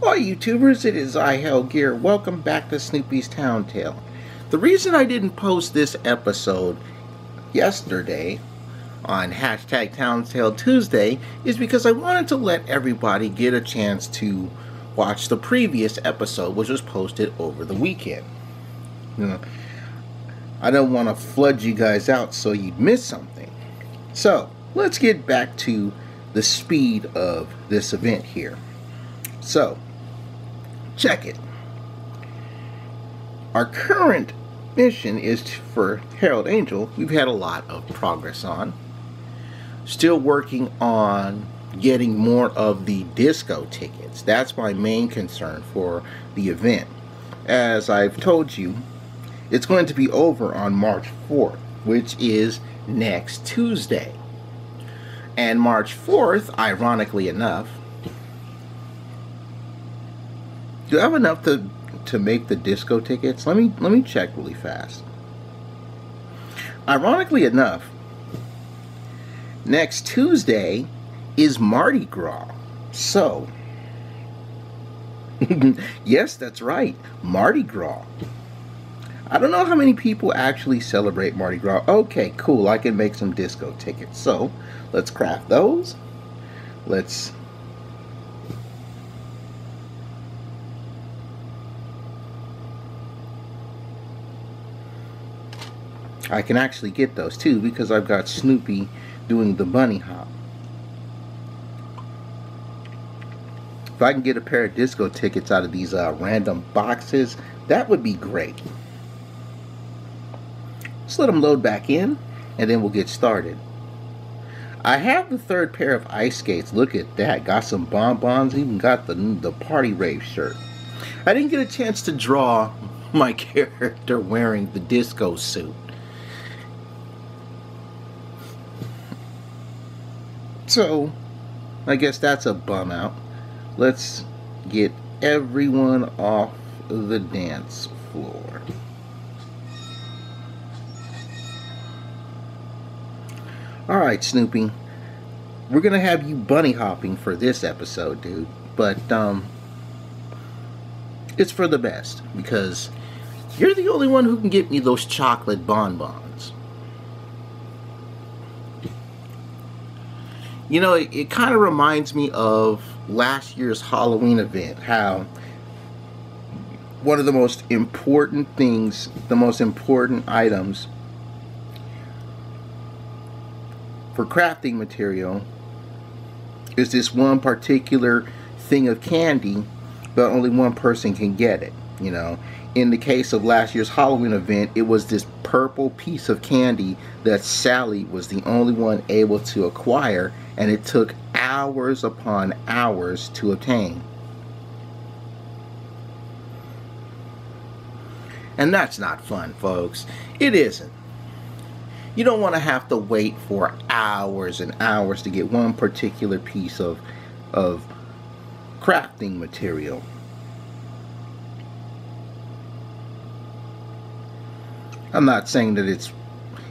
Hi YouTubers, it is I, Hell Gear. Welcome back to Snoopy's Town Tale. The reason I didn't post this episode yesterday on hashtag Town Tale Tuesday is because I wanted to let everybody get a chance to watch the previous episode, which was posted over the weekend. You know, I don't want to flood you guys out so you'd miss something. So, let's get back to the speed of this event here. So, check it. Our current mission is for Herald Angel. We've had a lot of progress on. Still working on getting more of the disco tickets. That's my main concern for the event. As I've told you, it's going to be over on March 4th, which is next Tuesday. And March 4th, ironically enough, do I have enough to make the disco tickets? Let me check really fast. Ironically enough, next Tuesday is Mardi Gras. So, yes, that's right, Mardi Gras. I don't know how many people actually celebrate Mardi Gras. Okay, cool, I can make some disco tickets. So, let's craft those. I can actually get those too because I've got Snoopy doing the bunny hop. If I can get a pair of disco tickets out of these random boxes, that would be great. Let's let them load back in and then we'll get started. I have the third pair of ice skates. Look at that. Got some bonbons. Even got the party rave shirt. I didn't get a chance to draw my character wearing the disco suit. So, I guess that's a bum out. Let's get everyone off the dance floor. Alright, Snoopy. We're gonna have you bunny hopping for this episode, dude. But, it's for the best. Because you're the only one who can get me those chocolate bonbons. You know, it kind of reminds me of last year's Halloween event, how one of the most important things, the most important items for crafting material is this one particular thing of candy, but only one person can get it. You know, in the case of last year's Halloween event, it was this purple piece of candy that Sally was the only one able to acquire, and it took hours upon hours to obtain. And that's not fun, folks. It isn't. You don't want to have to wait for hours and hours to get one particular piece of crafting material. I'm not saying that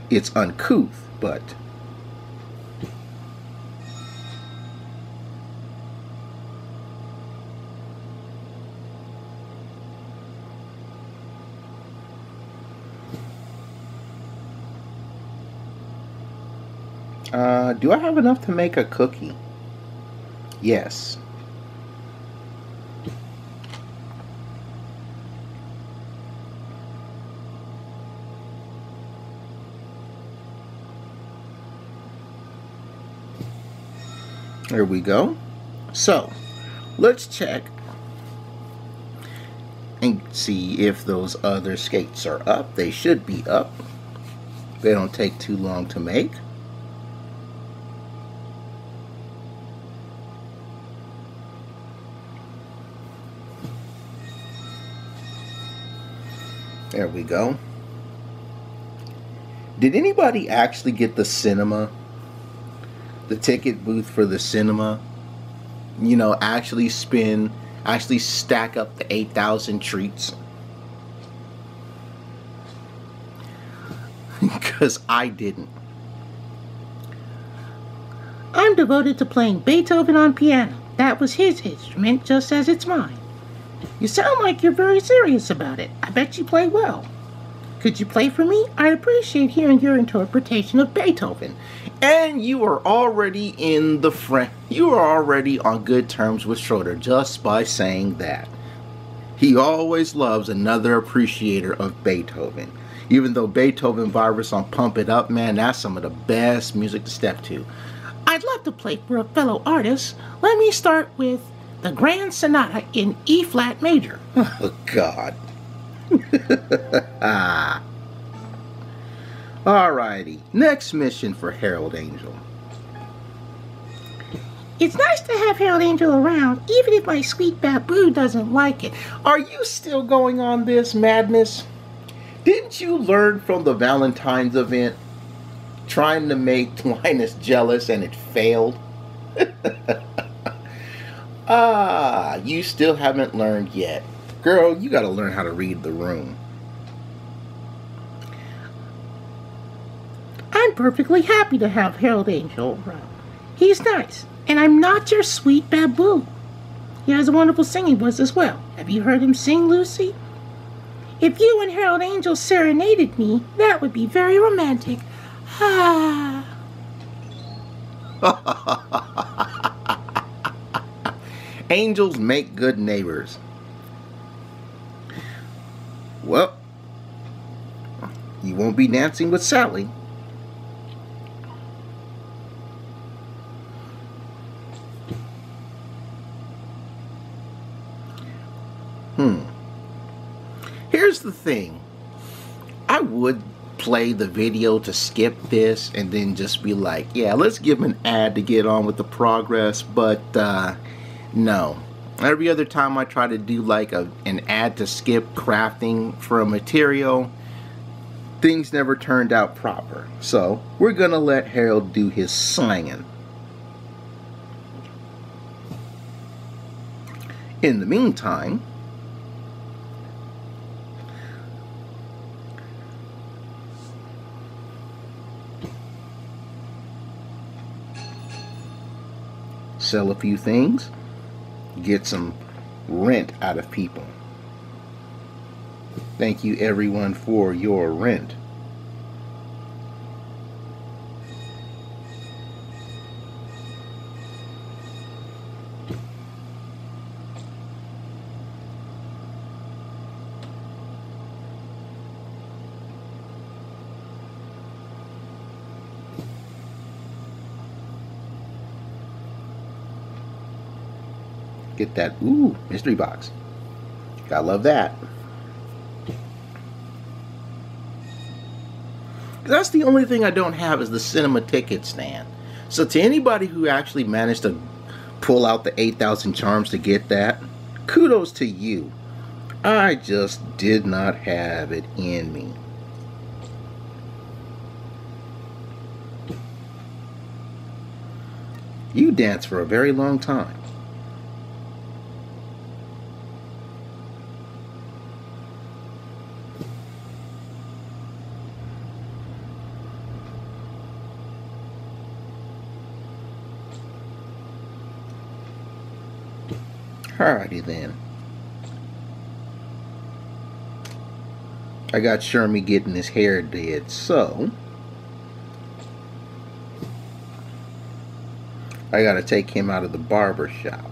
it's uncouth, but do I have enough to make a cookie? Yes. There we go. So, let's check and see if those other skates are up. They should be up. They don't take too long to make. There we go. Did anybody actually get the cinema? The ticket booth for the cinema? You know, actually stack up the 8,000 treats? Because I didn't. I'm devoted to playing Beethoven on piano. That was his instrument, just as it's mine. You sound like you're very serious about it. I bet you play well. Could you play for me? I'd appreciate hearing your interpretation of Beethoven. And you are already you are already on good terms with Schroeder just by saying that. He always loves another appreciator of Beethoven. Even though Beethoven virus on Pump It Up, man, that's some of the best music to step to. I'd love to play for a fellow artist. Let me start with the Grand Sonata in E flat major. Oh, God. Alrighty, next mission for Harold Angel. It's nice to have Harold Angel around, even if my sweet Babu doesn't like it. Are you still going on this madness? Didn't you learn from the Valentine's event? Trying to make Linus jealous and it failed? You still haven't learned yet. Girl, you gotta learn how to read the room. I'm perfectly happy to have Harold Angel around. He's nice, and I'm not your sweet Babu. He has a wonderful singing voice as well. Have you heard him sing, Lucy? If you and Harold Angel serenaded me, that would be very romantic. Ah. Angels make good neighbors. Well, you won't be dancing with Sally. Here's the thing. I would play the video to skip this and then just be like, yeah, let's give him an ad to get on with the progress, but no. Every other time I try to do like an ad to skip crafting for a material, things never turned out proper. So we're gonna let Harold do his singing. In the meantime, sell a few things, get some rent out of people. Thank you everyone for your rent. Get that, ooh, mystery box. Gotta love that. That's the only thing I don't have is the cinema ticket stand. So to anybody who actually managed to pull out the 8,000 charms to get that, kudos to you. I just did not have it in me. You danced for a very long time. Alrighty then. I got Shermie getting his hair did, so I gotta take him out of the barber shop.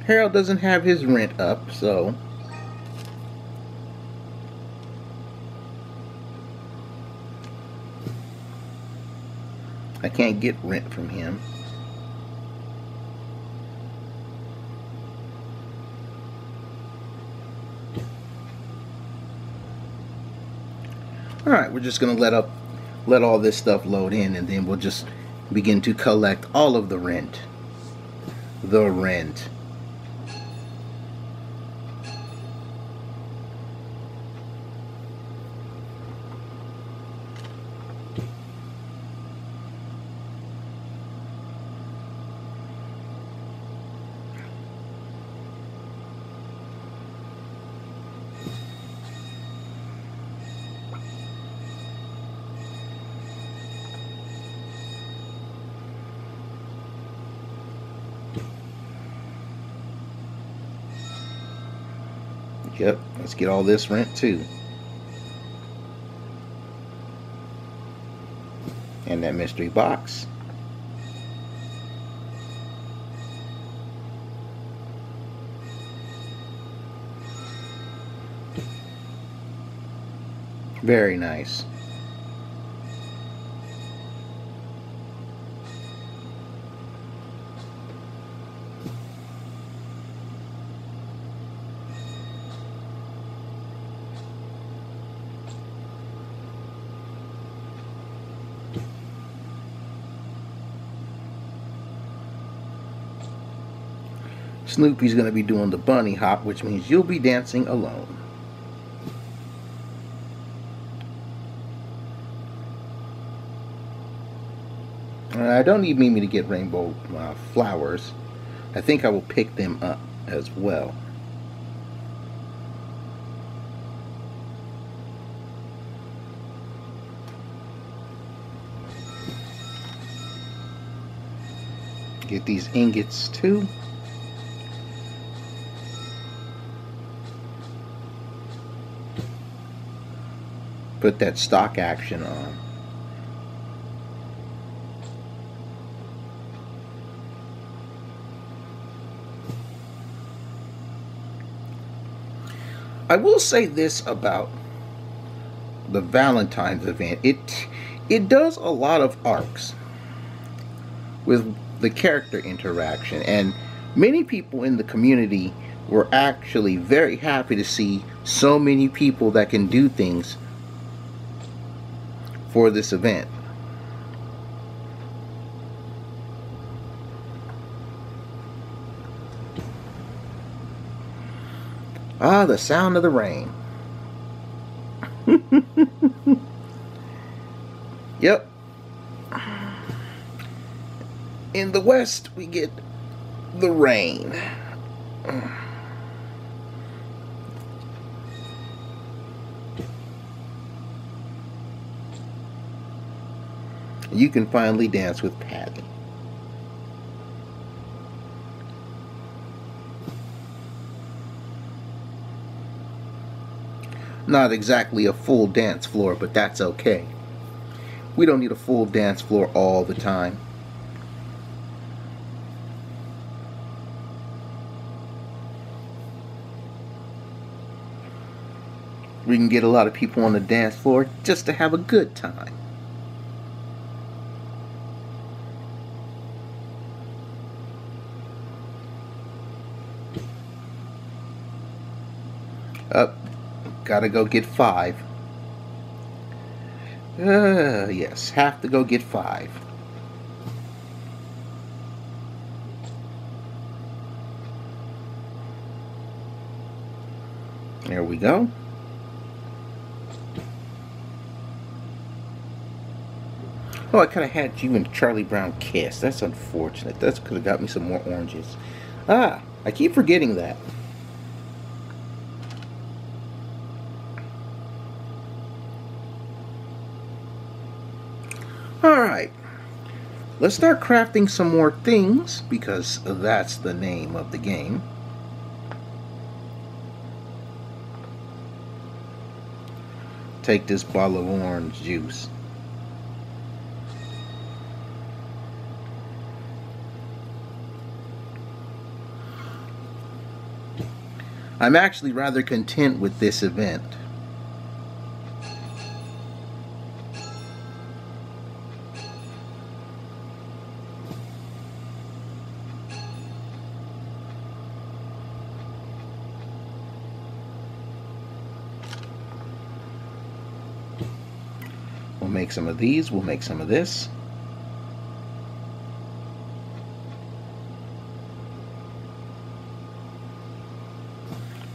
Harold doesn't have his rent up, so I can't get rent from him. Alright, we're just gonna let all this stuff load in, and then we'll just begin to collect all of the rent. The rent. Yep, let's get all this rent too. And that mystery box. Very nice. Snoopy's going to be doing the bunny hop, which means you'll be dancing alone. I don't need Mimi to get rainbow flowers. I think I will pick them up as well. Get these ingots too. Put that stock action on. I will say this about the Valentine's event. It does a lot of arcs with the character interaction, and many people in the community were actually very happy to see so many people that can do things for this event. Ah, the sound of the rain. Yep. In the West, we get the rain. You can finally dance with Patty. Not exactly a full dance floor, but that's okay. We don't need a full dance floor all the time. We can get a lot of people on the dance floor just to have a good time. Up, gotta go get 5. Yes, have to go get 5. There we go. Oh, I could have had you and Charlie Brown kiss. That's unfortunate. That could have got me some more oranges. Ah, I keep forgetting that. Alright, let's start crafting some more things, because that's the name of the game. Take this bottle of orange juice. I'm actually rather content with this event. We'll make some of these, we'll make some of this.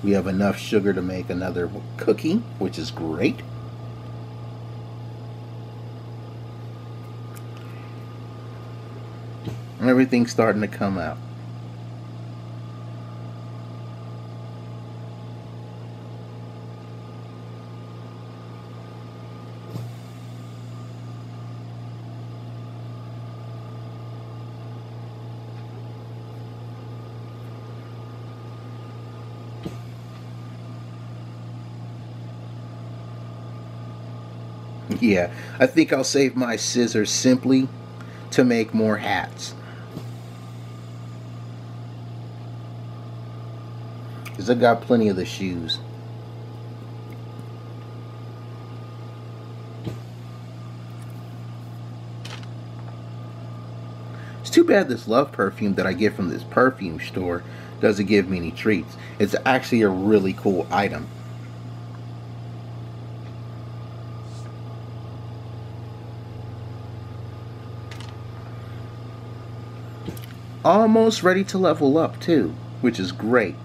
We have enough sugar to make another cookie, which is great. Everything's starting to come out. Yeah, I think I'll save my scissors simply to make more hats. Because I got plenty of the shoes. It's too bad this love perfume that I get from this perfume store doesn't give me any treats. It's actually a really cool item. Almost ready to level up too, which is great.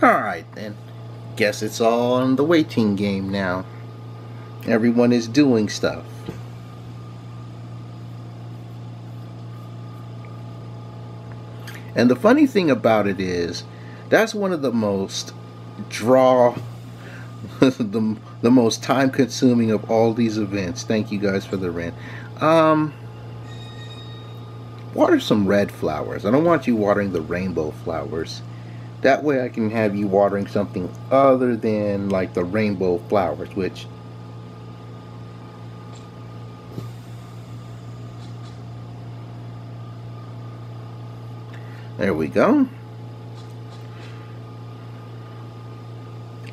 Alright then. Guess it's all on the waiting game now. Everyone is doing stuff. And the funny thing about it is, that's one of the most the most time consuming of all these events. Thank you guys for the rent. Water some red flowers. I don't want you watering the rainbow flowers. That way I can have you watering something other than like the rainbow flowers, which there we go.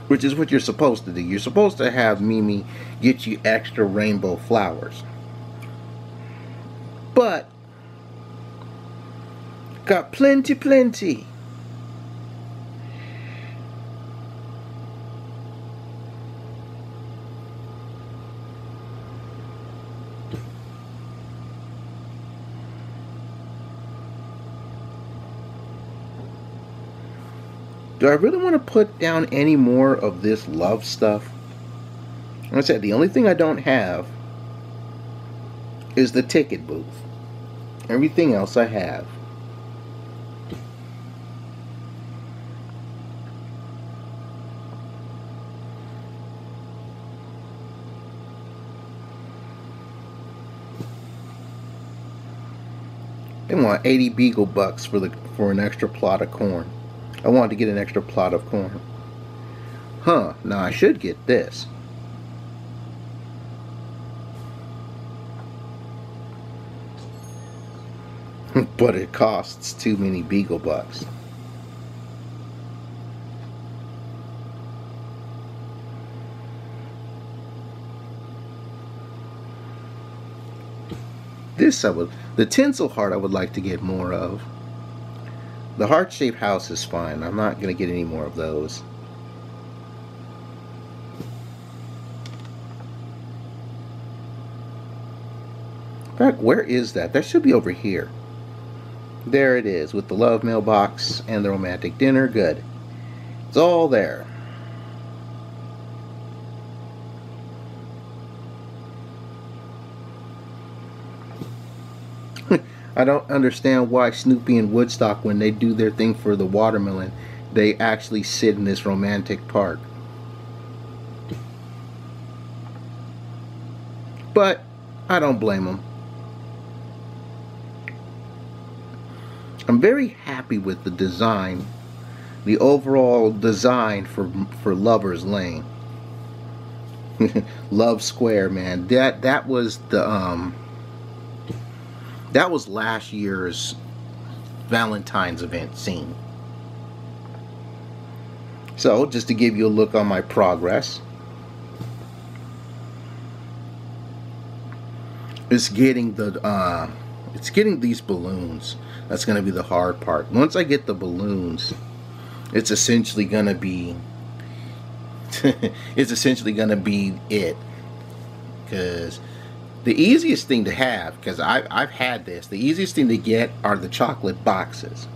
Which is what you're supposed to do. You're supposed to have Mimi get you extra rainbow flowers. But got plenty. Do I really want to put down any more of this love stuff? Like I said, the only thing I don't have is the ticket booth. Everything else I have. They want 80 beagle bucks for an extra plot of corn. I wanted to get an extra plot of corn. Huh, now I should get this. But it costs too many beagle bucks. The tinsel heart I would like to get more of. The heart-shaped house is fine. I'm not going to get any more of those. In fact, where is that? That should be over here. There it is, with the love mailbox and the romantic dinner. Good. It's all there. I don't understand why Snoopy and Woodstock, when they do their thing for the watermelon, they actually sit in this romantic park. But I don't blame them. I'm very happy with the design, the overall design for Lover's Lane. Love Square, man. That was the that was last year's Valentine's event scene. So, just to give you a look on my progress, it's getting these balloons. That's going to be the hard part. Once I get the balloons, it's essentially going to be it. Because the easiest thing to have, because I've had this, the easiest thing to get are the chocolate boxes.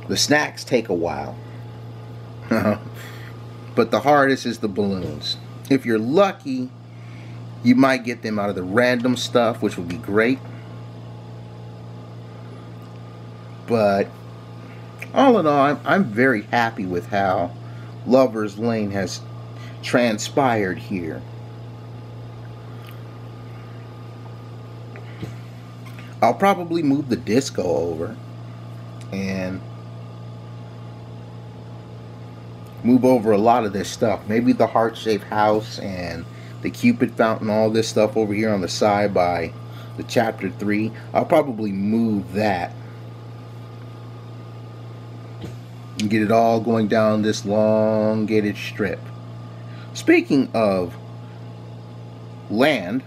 The snacks take a while. But the hardest is the balloons. If you're lucky You might get them out of the random stuff, which would be great. But all in all, I'm very happy with how Lover's Lane has transpired here. I'll probably move the disco over and move over a lot of this stuff. Maybe the heart-shaped house and the Cupid fountain, all this stuff over here on the side by the chapter 3. I'll probably move that and get it all going down this elongated strip. Speaking of land,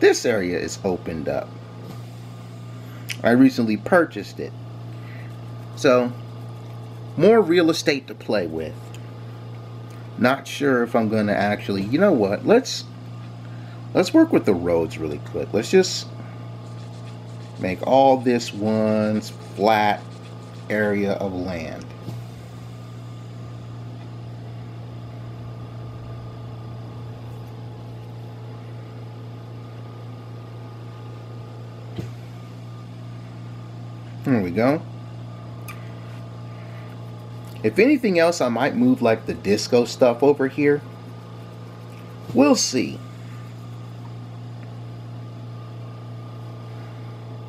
this area is opened up. I recently purchased it. So, more real estate to play with. Not sure if I'm going to actually, you know what, let's work with the roads really quick. Let's just make all this one flat area of land. There we go. If anything else, I might move like the disco stuff over here. We'll see.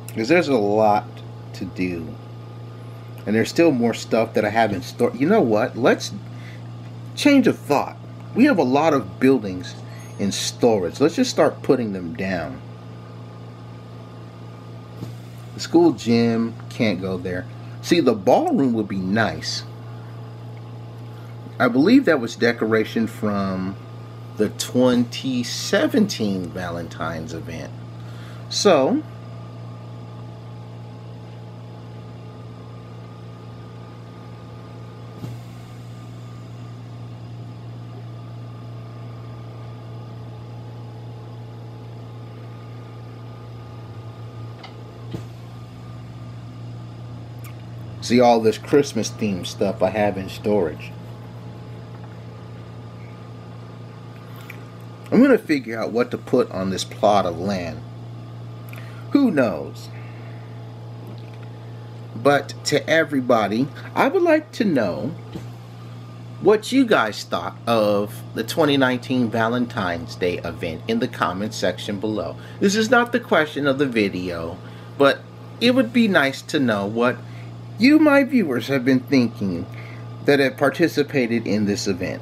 Because there's a lot to do. And there's still more stuff that I haven't stored. You know what? Let's change of thought. We have a lot of buildings in storage. Let's just start putting them down. The school gym, can't go there. See, the ballroom would be nice. I believe that was decoration from the 2017 Valentine's event. So, see all this Christmas themed stuff I have in storage. I'm going to figure out what to put on this plot of land. Who knows? But to everybody, I would like to know what you guys thought of the 2019 Valentine's Day event in the comment section below. This is not the question of the video, but it would be nice to know what you, my viewers, have been thinking that have participated in this event.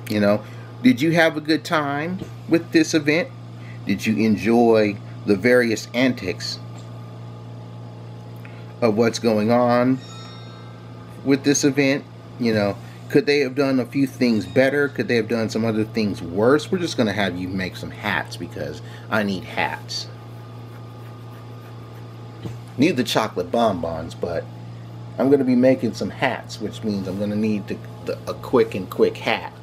You know, did you have a good time with this event? Did you enjoy the various antics of what's going on with this event? You know, could they have done a few things better? Could they have done some other things worse? We're just going to have you make some hats because I need hats. Need the chocolate bonbons, but I'm going to be making some hats, which means I'm going to need a quick hat,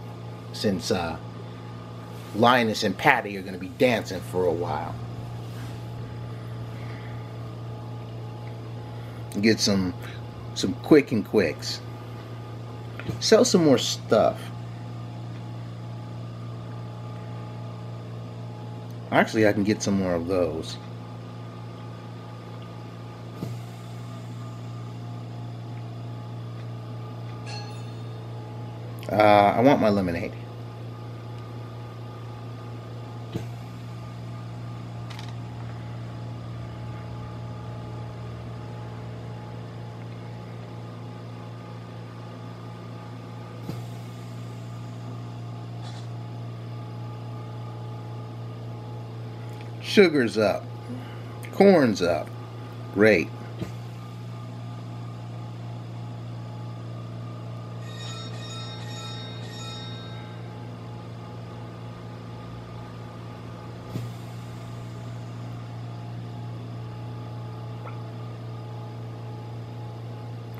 since Linus and Patty are going to be dancing for a while. Get some quicks. Sell some more stuff. Actually, I can get some more of those. I want my lemonade. Sugar's up. Corn's up. Great.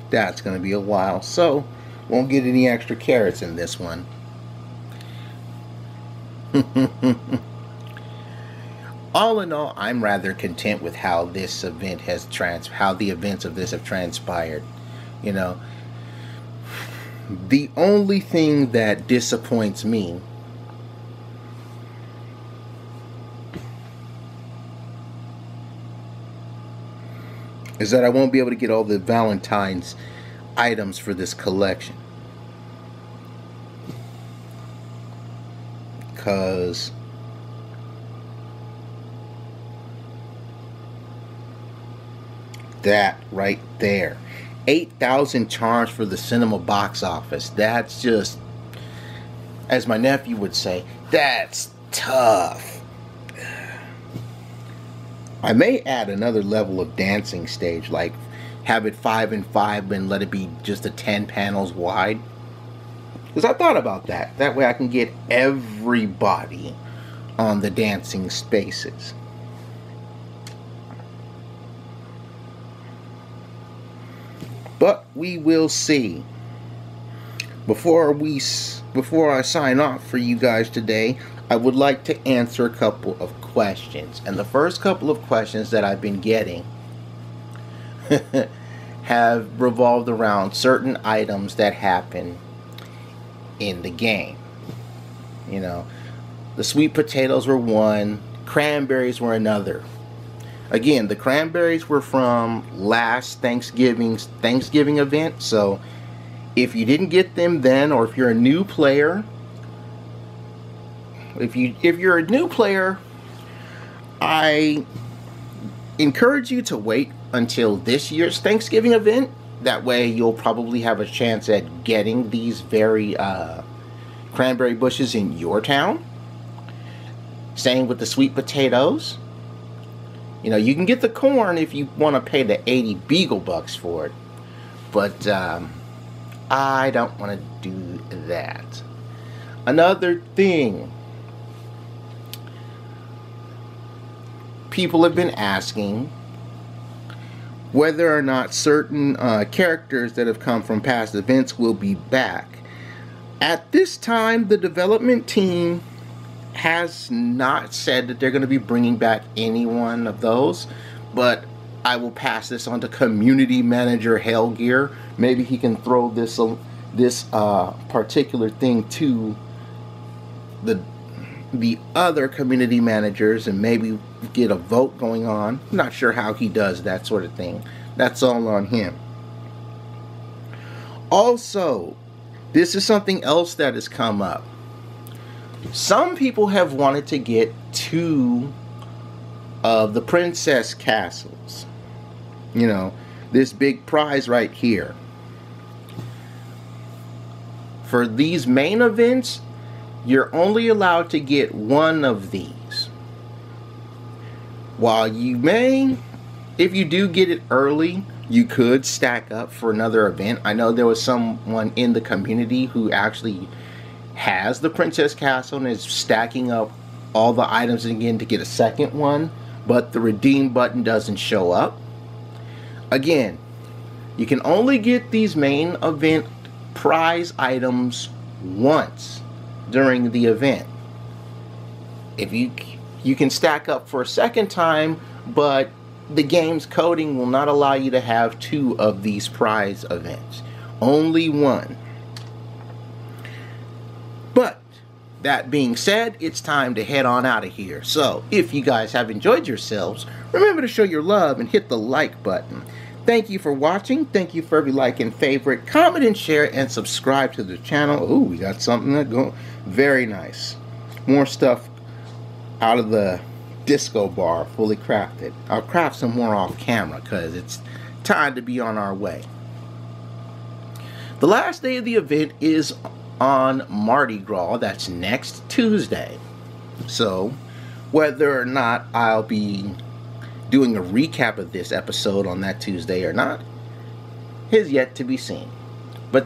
That's going to be a while, so won't get any extra carrots in this one. All in all, I'm rather content with how this event has how the events of this have transpired. You know, the only thing that disappoints me is that I won't be able to get all the Valentine's items for this collection. Because that right there, 8,000 charms for the cinema box office. That's just, as my nephew would say, that's tough. I may add another level of dancing stage, like have it 5 and 5 and let it be just a 10 panels wide. Because I thought about that. That way I can get everybody on the dancing spaces. But we will see. Before I sign off for you guys today, I would like to answer a couple of questions. And the first couple of questions that I've been getting have revolved around certain items that happen in the game. You know, the sweet potatoes were one, cranberries were another. Again, the cranberries were from last Thanksgiving event, so if you didn't get them then, or if you're a new player, if you're a new player, I encourage you to wait until this year's Thanksgiving event. That way you'll probably have a chance at getting these very cranberry bushes in your town. Same with the sweet potatoes. You know, you can get the corn if you want to pay the 80 Beagle bucks for it. But I don't want to do that. Another thing. People have been asking whether or not certain characters that have come from past events will be back. At this time, the development team has not said that they're going to be bringing back any one of those, but I will pass this on to community manager Hellgear. Maybe he can throw this particular thing to the other community managers and maybe get a vote going on. I'm not sure how he does that sort of thing. That's all on him. Also, this is something else that has come up. Some people have wanted to get 2 of the princess castles. You know, this big prize right here. For these main events, you're only allowed to get 1 of these. While you may, if you do get it early, you could stack up for another event. I know there was someone in the community who actually has the Princess Castle and is stacking up all the items again to get a second one, but the redeem button doesn't show up. Again, you can only get these main event prize items once during the event. If you can stack up for a second time, but the game's coding will not allow you to have 2 of these prize events. Only 1. But that being said, it's time to head on out of here. So, if you guys have enjoyed yourselves, remember to show your love and hit the like button. Thank you for watching. Thank you for every like and favorite, comment and share, and subscribe to the channel. Ooh, we got something that go very nice. More stuff out of the disco bar, fully crafted. I'll craft some more off camera because it's time to be on our way. The last day of the event is on Mardi Gras. That's next Tuesday. So whether or not I'll be doing a recap of this episode on that Tuesday or not is yet to be seen. But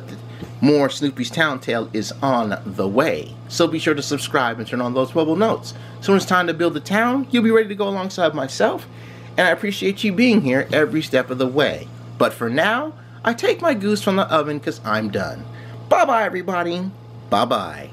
more Snoopy's Town Tale is on the way. So be sure to subscribe and turn on those bubble notes. So when it's time to build the town, you'll be ready to go alongside myself. And I appreciate you being here every step of the way. But for now, I take my goose from the oven because I'm done. Bye-bye, everybody. Bye-bye.